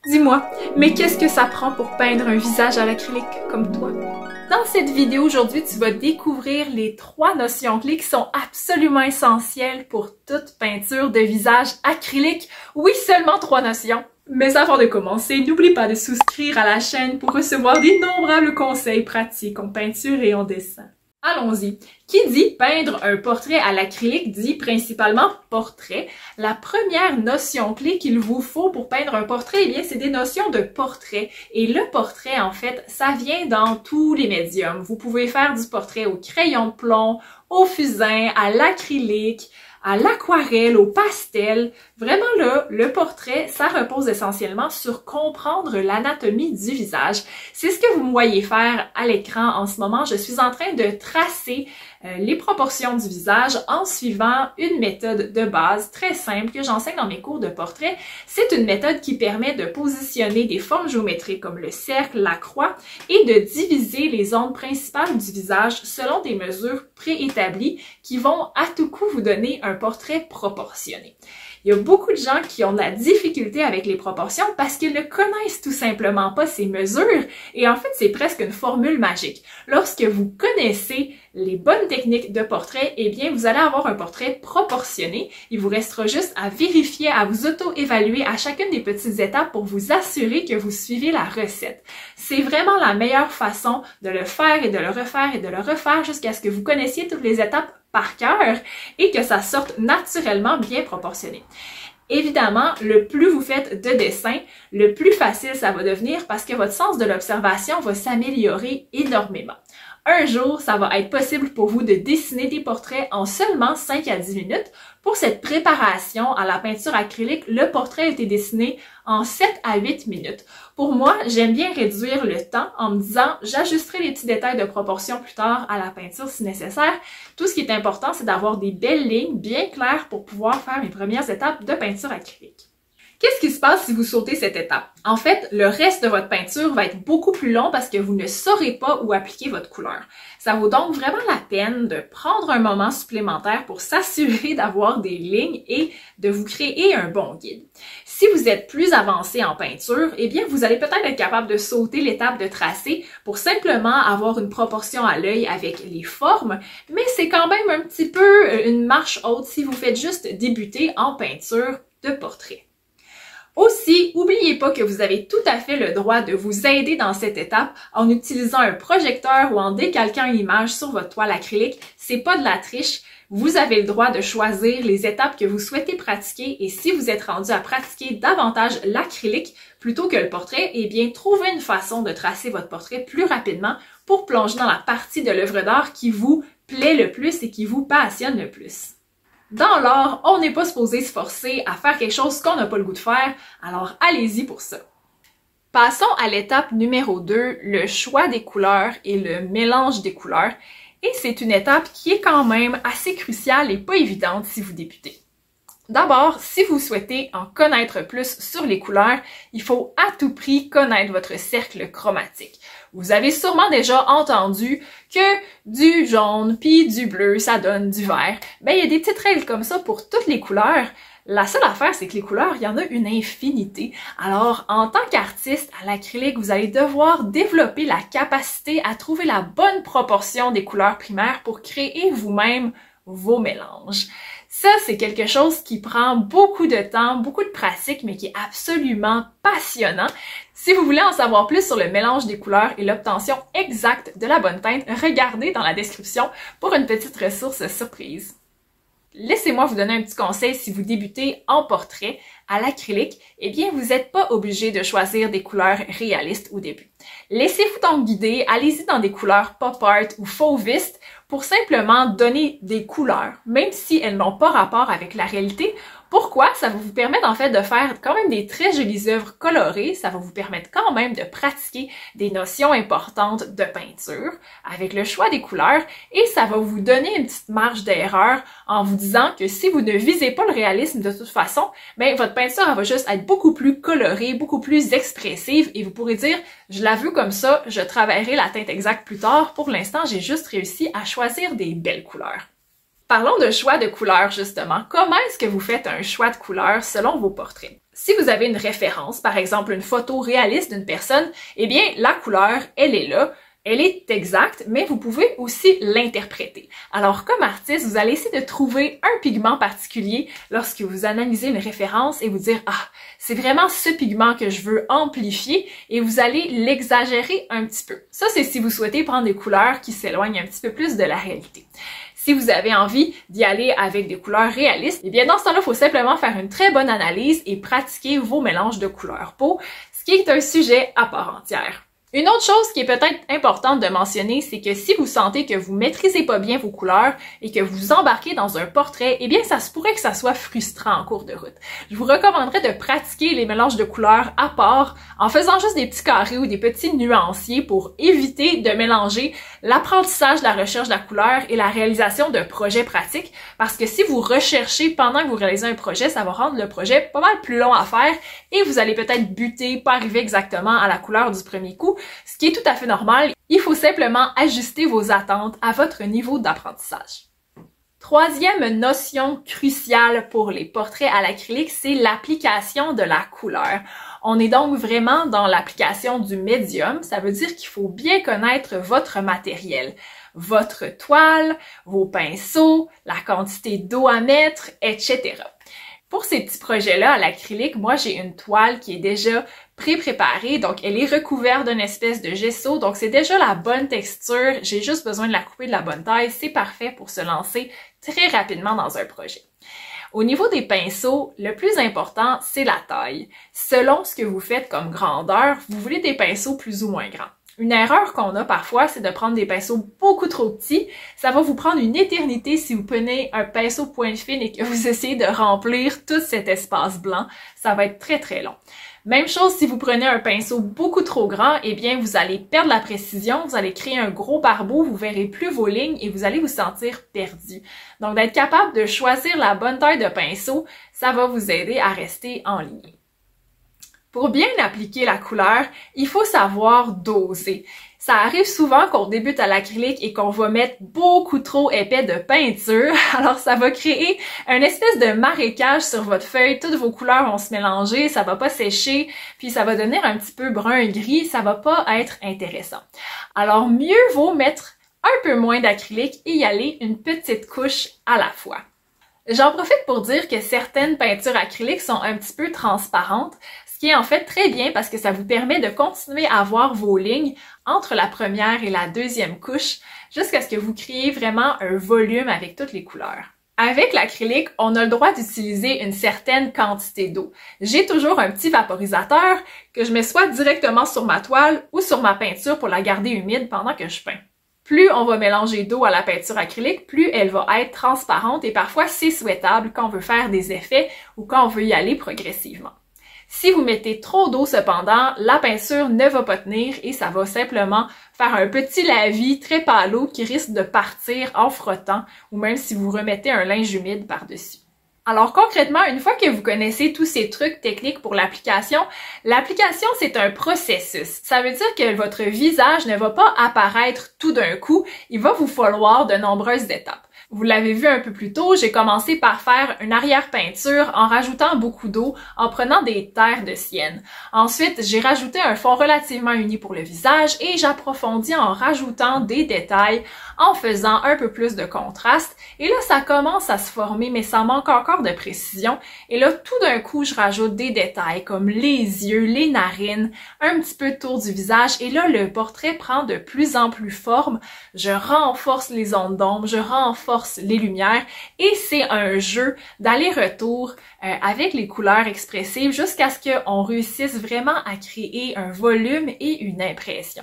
Dis-moi, mais qu'est-ce que ça prend pour peindre un visage à l'acrylique comme toi? Dans cette vidéo aujourd'hui, tu vas découvrir les 3 notions clés qui sont absolument essentielles pour toute peinture de visage acrylique. Oui, seulement 3 notions. Mais avant de commencer, n'oublie pas de souscrire à la chaîne pour recevoir d'innombrables conseils pratiques en peinture et en dessin. Allons-y. Qui dit peindre un portrait à l'acrylique dit principalement portrait. La première notion clé qu'il vous faut pour peindre un portrait, eh bien, c'est des notions de portrait. Et le portrait, en fait, ça vient dans tous les médiums. Vous pouvez faire du portrait au crayon de plomb, au fusain, à l'acrylique, à l'aquarelle, au pastel. Vraiment là, le portrait, ça repose essentiellement sur comprendre l'anatomie du visage. C'est ce que vous me voyez faire à l'écran en ce moment. Je suis en train de tracer les proportions du visage en suivant une méthode de base très simple que j'enseigne dans mes cours de portrait. C'est une méthode qui permet de positionner des formes géométriques comme le cercle, la croix et de diviser les zones principales du visage selon des mesures préétablies qui vont à tout coup vous donner un portrait proportionné. Il y a beaucoup de gens qui ont de la difficulté avec les proportions parce qu'ils ne connaissent tout simplement pas ces mesures et en fait, c'est presque une formule magique. Lorsque vous connaissez les bonnes techniques de portrait, eh bien, vous allez avoir un portrait proportionné. Il vous restera juste à vérifier, à vous auto-évaluer à chacune des petites étapes pour vous assurer que vous suivez la recette. C'est vraiment la meilleure façon de le faire et de le refaire et de le refaire jusqu'à ce que vous connaissiez toutes les étapes par cœur et que ça sorte naturellement bien proportionné. Évidemment, le plus vous faites de dessin, le plus facile ça va devenir parce que votre sens de l'observation va s'améliorer énormément. Un jour, ça va être possible pour vous de dessiner des portraits en seulement 5 à 10 minutes. Pour cette préparation à la peinture acrylique, le portrait a été dessiné en 7 à 8 minutes. Pour moi, j'aime bien réduire le temps en me disant j'ajusterai les petits détails de proportion plus tard à la peinture si nécessaire. Tout ce qui est important, c'est d'avoir des belles lignes bien claires pour pouvoir faire mes premières étapes de peinture acrylique. Qu'est-ce qui se passe si vous sautez cette étape? En fait, le reste de votre peinture va être beaucoup plus long parce que vous ne saurez pas où appliquer votre couleur. Ça vaut donc vraiment la peine de prendre un moment supplémentaire pour s'assurer d'avoir des lignes et de vous créer un bon guide. Si vous êtes plus avancé en peinture, eh bien, vous allez peut-être être capable de sauter l'étape de tracé pour simplement avoir une proportion à l'œil avec les formes, mais c'est quand même un petit peu une marche haute si vous faites juste débuter en peinture de portrait. Aussi, n'oubliez pas que vous avez tout à fait le droit de vous aider dans cette étape en utilisant un projecteur ou en décalquant une image sur votre toile acrylique. C'est pas de la triche. Vous avez le droit de choisir les étapes que vous souhaitez pratiquer et si vous êtes rendu à pratiquer davantage l'acrylique plutôt que le portrait, eh bien, trouvez une façon de tracer votre portrait plus rapidement pour plonger dans la partie de l'œuvre d'art qui vous plaît le plus et qui vous passionne le plus. Dans l'art, on n'est pas supposé se forcer à faire quelque chose qu'on n'a pas le goût de faire, alors allez-y pour ça. Passons à l'étape numéro 2, le choix des couleurs et le mélange des couleurs. Et c'est une étape qui est quand même assez cruciale et pas évidente si vous débutez. D'abord, si vous souhaitez en connaître plus sur les couleurs, il faut à tout prix connaître votre cercle chromatique. Vous avez sûrement déjà entendu que du jaune puis du bleu, ça donne du vert. Ben, il y a des petites règles comme ça pour toutes les couleurs. La seule affaire, c'est que les couleurs, il y en a une infinité. Alors, en tant qu'artiste à l'acrylique, vous allez devoir développer la capacité à trouver la bonne proportion des couleurs primaires pour créer vous-même vos mélanges. Ça, c'est quelque chose qui prend beaucoup de temps, beaucoup de pratique, mais qui est absolument passionnant. Si vous voulez en savoir plus sur le mélange des couleurs et l'obtention exacte de la bonne teinte, regardez dans la description pour une petite ressource surprise. Laissez-moi vous donner un petit conseil si vous débutez en portrait à l'acrylique, eh bien, vous n'êtes pas obligé de choisir des couleurs réalistes au début. Laissez-vous donc guider, allez-y dans des couleurs pop art ou fauviste pour simplement donner des couleurs, même si elles n'ont pas rapport avec la réalité. Pourquoi? Ça va vous permettre en fait de faire quand même des très jolies œuvres colorées, ça va vous permettre quand même de pratiquer des notions importantes de peinture avec le choix des couleurs et ça va vous donner une petite marge d'erreur en vous disant que si vous ne visez pas le réalisme de toute façon, ben votre peinture elle va juste être beaucoup plus colorée, beaucoup plus expressive et vous pourrez dire « je la veux comme ça, je travaillerai la teinte exacte plus tard, pour l'instant j'ai juste réussi à choisir des belles couleurs ». Parlons de choix de couleurs justement. Comment est-ce que vous faites un choix de couleurs selon vos portraits? Si vous avez une référence, par exemple une photo réaliste d'une personne, eh bien la couleur, elle est là. Elle est exacte, mais vous pouvez aussi l'interpréter. Alors, comme artiste, vous allez essayer de trouver un pigment particulier lorsque vous analysez une référence et vous dire « Ah, c'est vraiment ce pigment que je veux amplifier » et vous allez l'exagérer un petit peu. Ça, c'est si vous souhaitez prendre des couleurs qui s'éloignent un petit peu plus de la réalité. Si vous avez envie d'y aller avec des couleurs réalistes, eh bien dans ce temps-là, il faut simplement faire une très bonne analyse et pratiquer vos mélanges de couleurs peau, ce qui est un sujet à part entière. Une autre chose qui est peut-être importante de mentionner, c'est que si vous sentez que vous maîtrisez pas bien vos couleurs et que vous embarquez dans un portrait, eh bien ça se pourrait que ça soit frustrant en cours de route. Je vous recommanderais de pratiquer les mélanges de couleurs à part en faisant juste des petits carrés ou des petits nuanciers pour éviter de mélanger l'apprentissage de la recherche de la couleur et la réalisation d'un projet pratique, parce que si vous recherchez pendant que vous réalisez un projet, ça va rendre le projet pas mal plus long à faire et vous allez peut-être buter, pas arriver exactement à la couleur du premier coup, ce qui est tout à fait normal. Il faut simplement ajuster vos attentes à votre niveau d'apprentissage. Troisième notion cruciale pour les portraits à l'acrylique, c'est l'application de la couleur. On est donc vraiment dans l'application du médium. Ça veut dire qu'il faut bien connaître votre matériel, votre toile, vos pinceaux, la quantité d'eau à mettre, etc. Pour ces petits projets-là à l'acrylique, moi j'ai une toile qui est déjà pré-préparée, donc elle est recouverte d'une espèce de gesso, donc c'est déjà la bonne texture, j'ai juste besoin de la couper de la bonne taille, c'est parfait pour se lancer très rapidement dans un projet. Au niveau des pinceaux, le plus important, c'est la taille. Selon ce que vous faites comme grandeur, vous voulez des pinceaux plus ou moins grands. Une erreur qu'on a parfois, c'est de prendre des pinceaux beaucoup trop petits. Ça va vous prendre une éternité si vous prenez un pinceau pointe fine et que vous essayez de remplir tout cet espace blanc. Ça va être très très long. Même chose si vous prenez un pinceau beaucoup trop grand, eh bien vous allez perdre la précision, vous allez créer un gros barbeau, vous verrez plus vos lignes et vous allez vous sentir perdu. Donc d'être capable de choisir la bonne taille de pinceau, ça va vous aider à rester en ligne. Pour bien appliquer la couleur, il faut savoir doser. Ça arrive souvent qu'on débute à l'acrylique et qu'on va mettre beaucoup trop épais de peinture, alors ça va créer une espèce de marécage sur votre feuille, toutes vos couleurs vont se mélanger, ça va pas sécher, puis ça va devenir un petit peu brun-gris, ça va pas être intéressant. Alors mieux vaut mettre un peu moins d'acrylique et y aller une petite couche à la fois. J'en profite pour dire que certaines peintures acryliques sont un petit peu transparentes, ce qui est en fait très bien parce que ça vous permet de continuer à voir vos lignes entre la première et la deuxième couche jusqu'à ce que vous créez vraiment un volume avec toutes les couleurs. Avec l'acrylique, on a le droit d'utiliser une certaine quantité d'eau. J'ai toujours un petit vaporisateur que je mets soit directement sur ma toile ou sur ma peinture pour la garder humide pendant que je peins. Plus on va mélanger d'eau à la peinture acrylique, plus elle va être transparente et parfois c'est souhaitable quand on veut faire des effets ou quand on veut y aller progressivement. Si vous mettez trop d'eau cependant, la peinture ne va pas tenir et ça va simplement faire un petit lavis très pâleux qui risque de partir en frottant ou même si vous remettez un linge humide par-dessus. Alors concrètement, une fois que vous connaissez tous ces trucs techniques pour l'application c'est un processus. Ça veut dire que votre visage ne va pas apparaître tout d'un coup, il va vous falloir de nombreuses étapes. Vous l'avez vu un peu plus tôt, j'ai commencé par faire une arrière-peinture en rajoutant beaucoup d'eau, en prenant des terres de sienne. Ensuite, j'ai rajouté un fond relativement uni pour le visage et j'approfondis en rajoutant des détails, en faisant un peu plus de contraste. Et là, ça commence à se former, mais ça manque encore de précision. Et là, tout d'un coup, je rajoute des détails comme les yeux, les narines, un petit peu de tour du visage. Et là, le portrait prend de plus en plus forme. Je renforce les zones d'ombre, je renforce les lumières et c'est un jeu d'aller-retour avec les couleurs expressives jusqu'à ce qu'on réussisse vraiment à créer un volume et une impression.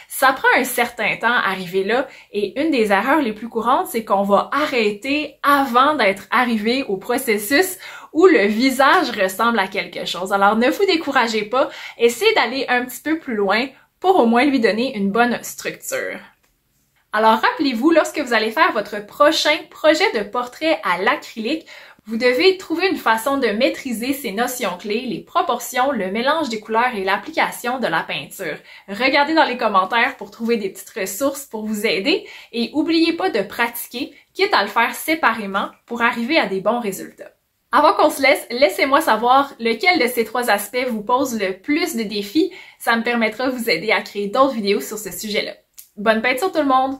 Ça prend un certain temps à arriver là et une des erreurs les plus courantes, c'est qu'on va arrêter avant d'être arrivé au processus où le visage ressemble à quelque chose. Alors ne vous découragez pas, essayez d'aller un petit peu plus loin pour au moins lui donner une bonne structure. Alors rappelez-vous, lorsque vous allez faire votre prochain projet de portrait à l'acrylique, vous devez trouver une façon de maîtriser ces notions clés, les proportions, le mélange des couleurs et l'application de la peinture. Regardez dans les commentaires pour trouver des petites ressources pour vous aider et n'oubliez pas de pratiquer, quitte à le faire séparément pour arriver à des bons résultats. Avant qu'on se laisse, laissez-moi savoir lequel de ces 3 aspects vous pose le plus de défis. Ça me permettra de vous aider à créer d'autres vidéos sur ce sujet-là. Bonne peinture tout le monde!